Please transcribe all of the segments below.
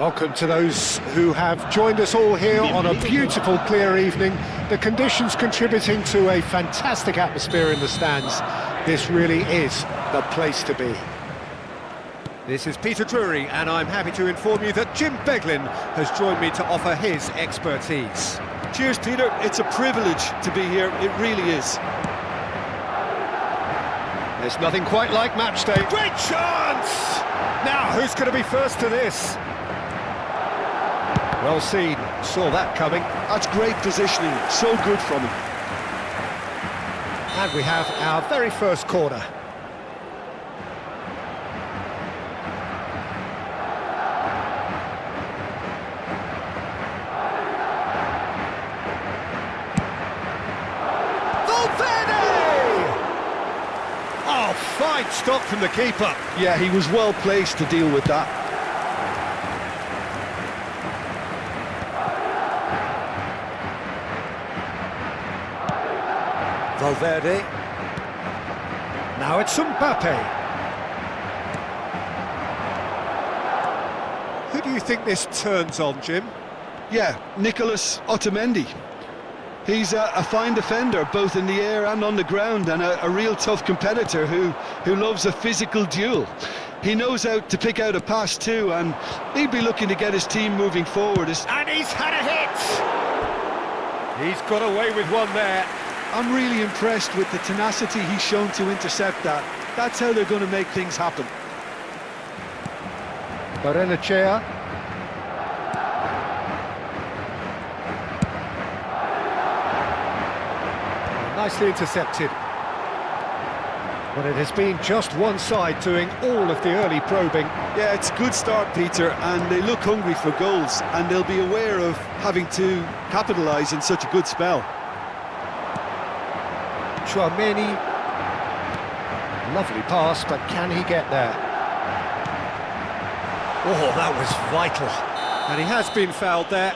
Welcome to those who have joined us all here on a beautiful, clear evening. The conditions contributing to a fantastic atmosphere in the stands. This really is the place to be. This is Peter Drury, and I'm happy to inform you that Jim Beglin has joined me to offer his expertise. Cheers, Peter. It's a privilege to be here. It really is. There's nothing quite like match day. Great chance! Now, who's going to be first to this? Well seen, saw that coming. That's great positioning, so good from him. And we have our very first corner. Valverde! Oh, fine stop from the keeper. Yeah, he was well placed to deal with that. Valverde. Now it's Mbappe. Who do you think this turns on, Jim? Yeah, Nicolas Otamendi. He's a fine defender, both in the air and on the ground, and a real tough competitor who loves a physical duel. He knows how to pick out a pass too, and he'll be looking to get his team moving forward. And he's had a hit! He's got away with one there. I'm really impressed with the tenacity he's shown to intercept that. That's how they're going to make things happen. Barrenechea. Nicely intercepted. But it has been just one side doing all of the early probing. Yeah, it's a good start, Peter, and they look hungry for goals, and they'll be aware of having to capitalise in such a good spell. Chouameni, lovely pass, but can he get there? Oh, that was vital. And he has been fouled there.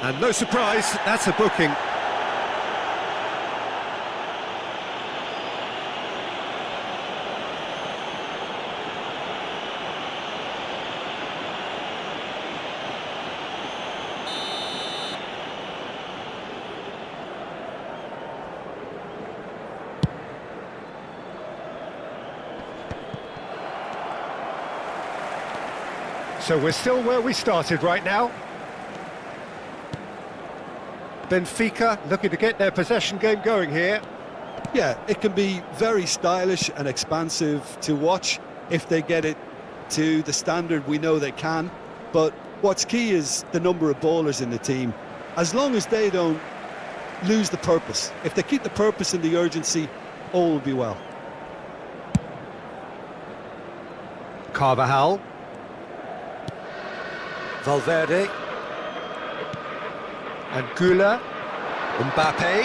And no surprise, that's a booking. So we're still where we started right now. Benfica looking to get their possession game going here. Yeah, it can be very stylish and expansive to watch if they get it to the standard we know they can. But what's key is the number of ballers in the team. As long as they don't lose the purpose, if they keep the purpose and the urgency, all will be well. Carvajal. Valverde. And Gula. Mbappe.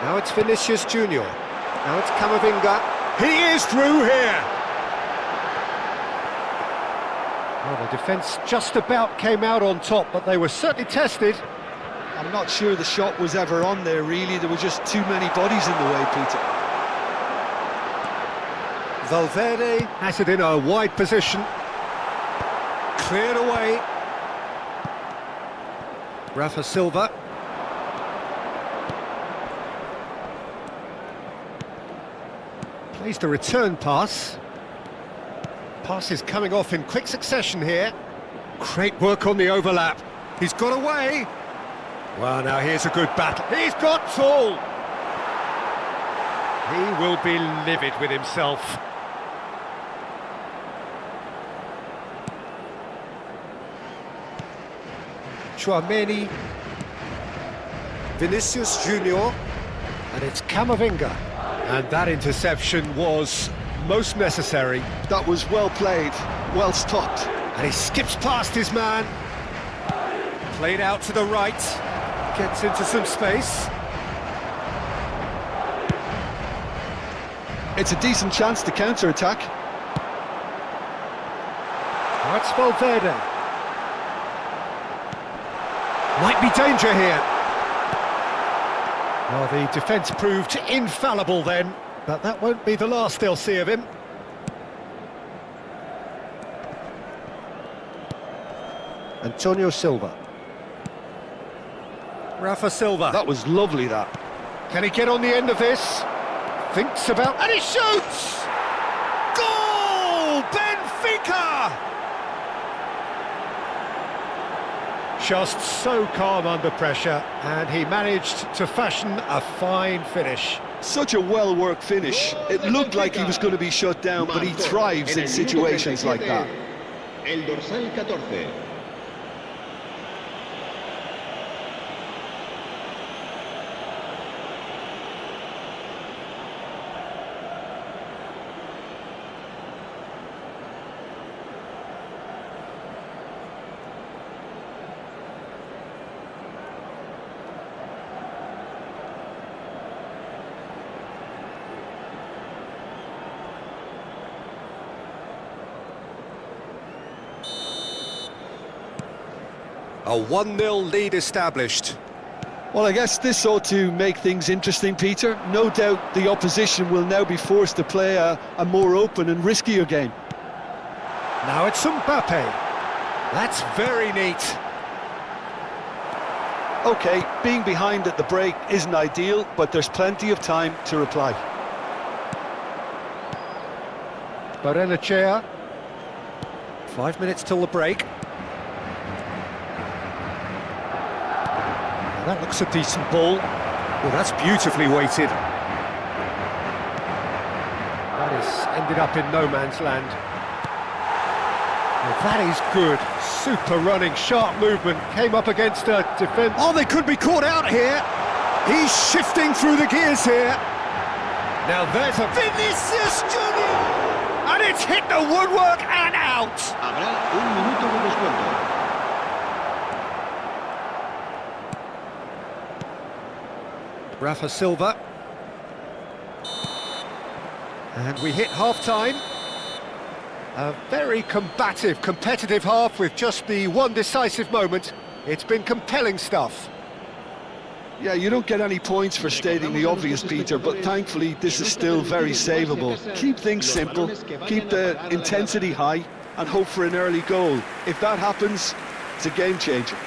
Now it's Vinicius Junior. Now it's Camavinga. He is through here! Well, the defence just about came out on top, but they were certainly tested. I'm not sure the shot was ever on there, really. There were just too many bodies in the way, Peter. Valverde has it in a wide position. Cleared away. Rafa Silva. Plays the return pass. Pass is coming off in quick succession here. Great work on the overlap. He's got away. Well, now here's a good battle. He's got tall. He will be livid with himself. Chouameni, Vinicius Junior, and it's Camavinga. And that interception was most necessary. That was well played, well stopped. And he skips past his man. Played out to the right, gets into some space. It's a decent chance to counter-attack. That's Valverde. Might be danger here. Well, the defence proved infallible then, but that won't be the last they'll see of him. Antonio Silva. Rafa Silva. That was lovely, that. Can he get on the end of this? Thinks about... and he shoots! Goal! Benfica! Just so calm under pressure, and he managed to fashion a fine finish. Such a well-worked finish. It looked like he was going to be shut down, but he thrives in situations like that. El dorsal 14. A 1-0 lead established. Well, I guess this ought to make things interesting, Peter. No doubt the opposition will now be forced to play a more open and riskier game. Now it's Mbappe. That's very neat. OK, being behind at the break isn't ideal, but there's plenty of time to reply. Barrenechea. 5 minutes till the break. That looks a decent ball. Well, that's beautifully weighted. That has ended up in no man's land. Well, that is good. Super running, sharp movement. Came up against a defence. Oh, they could be caught out here. He's shifting through the gears here. Now there's a Vinicius Junior, and it's hit the woodwork and out. Habrá un minuto de descuento. Rafa Silva. And we hit half-time. A very combative, competitive half with just the one decisive moment. It's been compelling stuff. Yeah, you don't get any points for stating the obvious, Peter, but thankfully this is still very savable. Keep things simple, keep the intensity high, and hope for an early goal. If that happens, it's a game changer.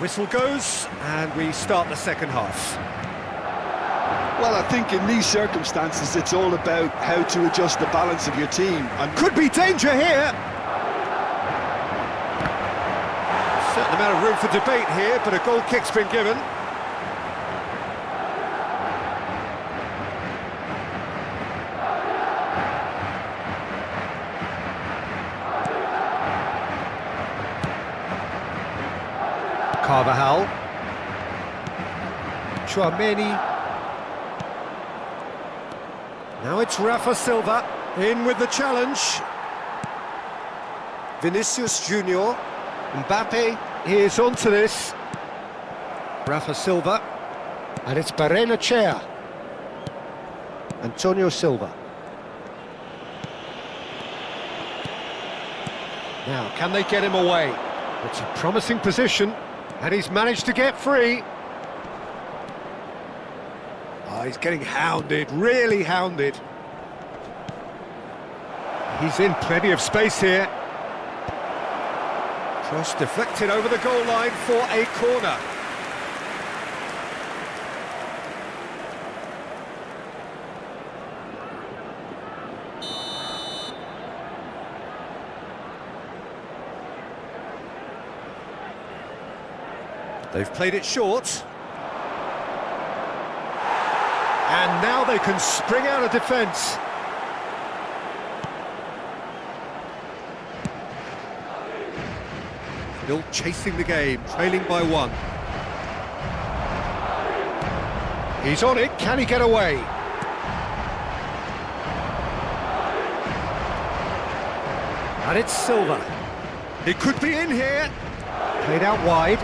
Whistle goes, and we start the second half. Well, I think in these circumstances, it's all about how to adjust the balance of your team. And Could be danger here. Certain amount of room for debate here, but a goal kick's been given. Carvajal. Chouameni. Now it's Rafa Silva in with the challenge. Vinicius Junior. Mbappe is onto this. Rafa Silva. And it's Barrenechea. Antonio Silva. Now, can they get him away? It's a promising position, and he's managed to get free. Oh, he's getting hounded, really hounded. He's in plenty of space here. Cross deflected over the goal line for a corner. They've played it short. And now they can spring out of defence. Still chasing the game, trailing by 1. He's on it, can he get away? And it's Silva. It could be in here. Played out wide.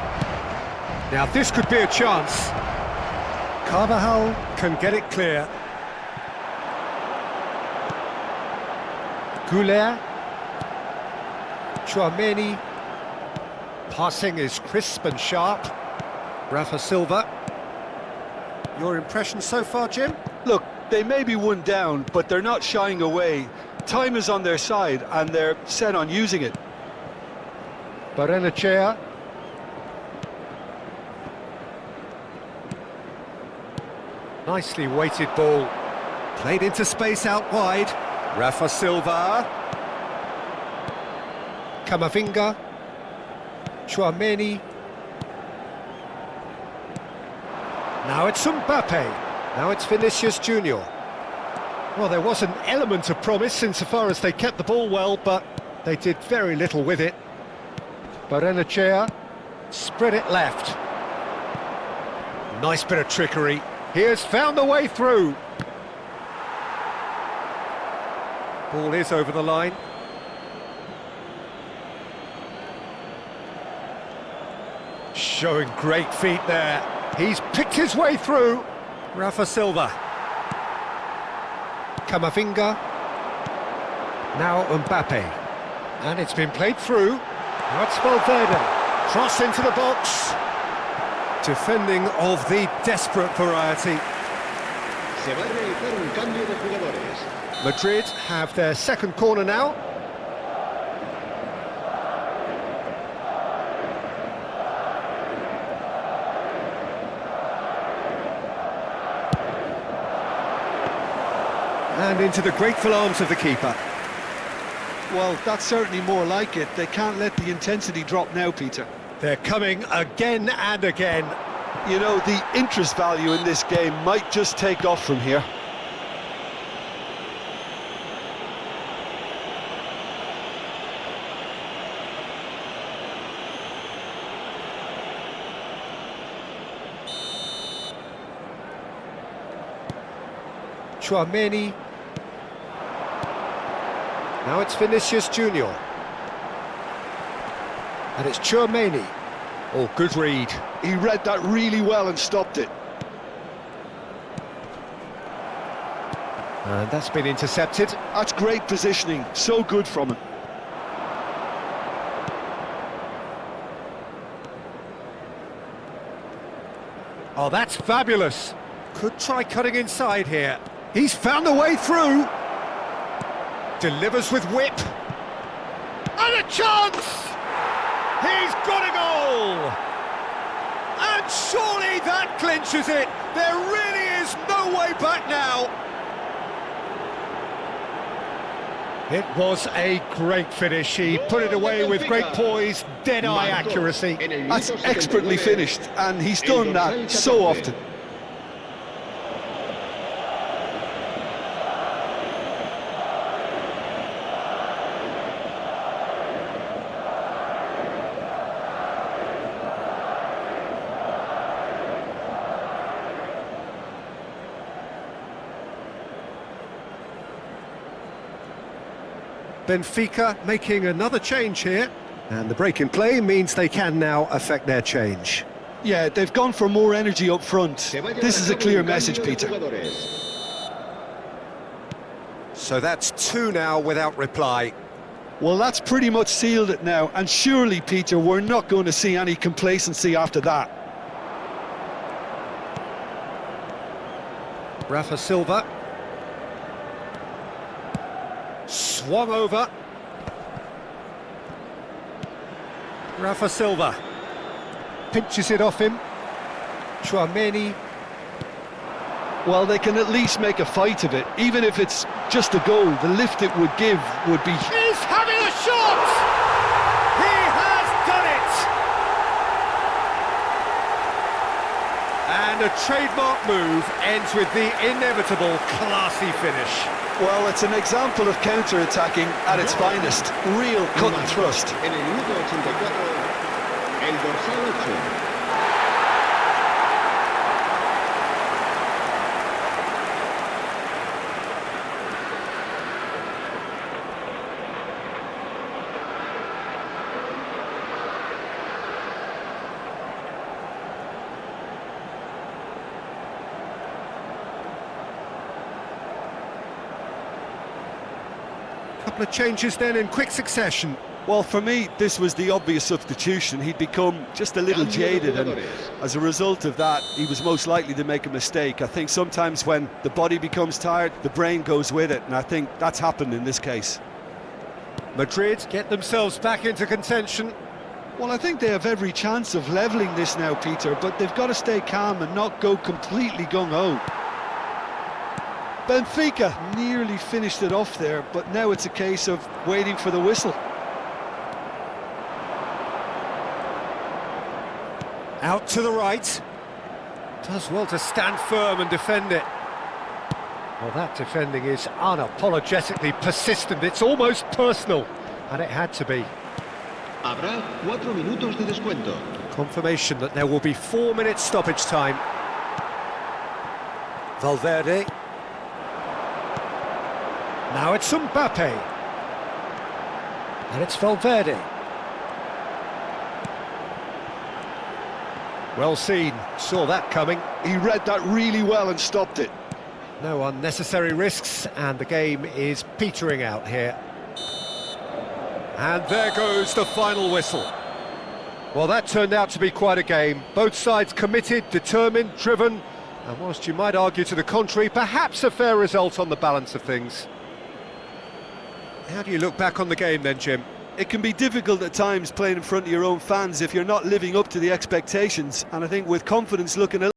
Now this could be a chance. Carvajal can get it clear. Goulet. Tchouaméni. Passing is crisp and sharp. Rafa Silva. Your impression so far, Jim? Look, they may be one down, but they're not shying away. Time is on their side, and they're set on using it. Barrenechea. Nicely weighted ball. Played into space out wide. Rafa Silva. Camavinga. Tchouaméni. Now it's Mbappe. Now it's Vinicius Junior. Well, there was an element of promise insofar as they kept the ball well, but they did very little with it. Barrenechea. Spread it left. Nice bit of trickery. He has found the way through. Ball is over the line. Showing great feet there. He's picked his way through. Rafa Silva. Camavinga. Now Mbappe. And it's been played through. Now it's Valverde. Cross into the box. Defending of the desperate variety. Se va a realizar un cambio de jugadores. Madrid have their second corner now. And into the grateful arms of the keeper. Well, that's certainly more like it. They can't let the intensity drop now, Peter. They're coming again and again. You know, the interest value in this game might just take off from here. Tchouaméni. Now it's Vinicius Junior. And it's Tchouaméni. Oh, good read. He read that really well and stopped it. And that's been intercepted. That's great positioning. So good from him. Oh, that's fabulous. Could try cutting inside here. He's found a way through. Delivers with whip. And a chance! He's got a goal! And surely that clinches it. There really is no way back now. It was a great finish. He put it away with great poise, dead-eye accuracy. That's expertly finished, and he's done that so often. Benfica making another change here. And the break in play means they can now affect their change. Yeah, they've gone for more energy up front. This is a clear message, Peter. So that's two now without reply. Well, that's pretty much sealed it now. And surely, Peter, we're not going to see any complacency after that. Rafa Silva. Swung over. Rafa Silva pinches it off him. Tchouaméni. Well, they can at least make a fight of it, even if it's just a goal. The lift it would give would be... He's having a shot! He has done it! And a trademark move ends with the inevitable classy finish. Well, it's an example of counter-attacking at its finest. Real cut and thrust. En el minuto 84, el dorsal 8. Couple of changes then in quick succession. Well, for me, this was the obvious substitution. He'd become just a little jaded, and as a result of that, he was most likely to make a mistake. I think sometimes when the body becomes tired, the brain goes with it, and I think that's happened in this case. Madrid get themselves back into contention. Well, I think they have every chance of levelling this now, Peter, but they've got to stay calm and not go completely gung-ho. Benfica nearly finished it off there, but now it's a case of waiting for the whistle. Out to the right. Does well to stand firm and defend it. Well, that defending is unapologetically persistent. It's almost personal, and it had to be. Habrá 4 minutos de descuento. Confirmation that there will be 4 minutes stoppage time. Valverde. Now it's Mbappe. And it's Valverde. Well seen, saw that coming. He read that really well and stopped it. No unnecessary risks, and the game is petering out here. And there goes the final whistle. Well, that turned out to be quite a game. Both sides committed, determined, driven, and whilst you might argue to the contrary, perhaps a fair result on the balance of things. How do you look back on the game then, Jim? It can be difficult at times playing in front of your own fans if you're not living up to the expectations, and I think with confidence looking a